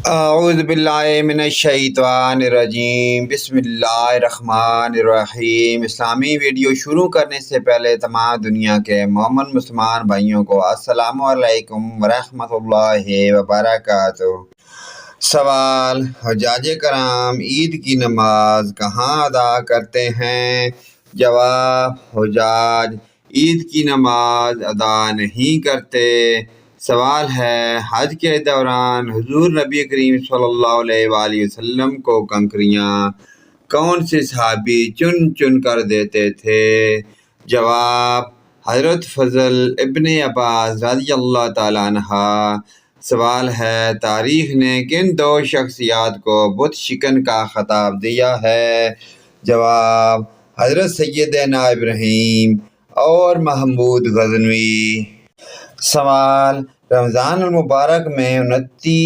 اعوذ باللہ من الشیطان الرجیم، بسم اللہ الرحمن الرحیم۔ اسلامی ویڈیو شروع کرنے سے پہلے تمام دنیا کے مومن مسلمان بھائیوں کو السلام علیکم ورحمۃ اللہ وبرکاتہ۔ سوال: حجاج کرام عید کی نماز کہاں ادا کرتے ہیں؟ جواب: حجاج عید کی نماز ادا نہیں کرتے۔ سوال ہے: حج کے دوران حضور نبی کریم صلی اللہ علیہ وآلہ وسلم کو کنکریاں کون سے صحابی چن چن کر دیتے تھے؟ جواب: حضرت فضل ابن عباس رضی اللہ تعالیٰ عنہ۔ سوال ہے: تاریخ نے کن دو شخصیات کو بت شکن کا خطاب دیا ہے؟ جواب: حضرت سیدنا ابراہیم اور محمود غزنوی۔ سوال: رمضان المبارک میں 29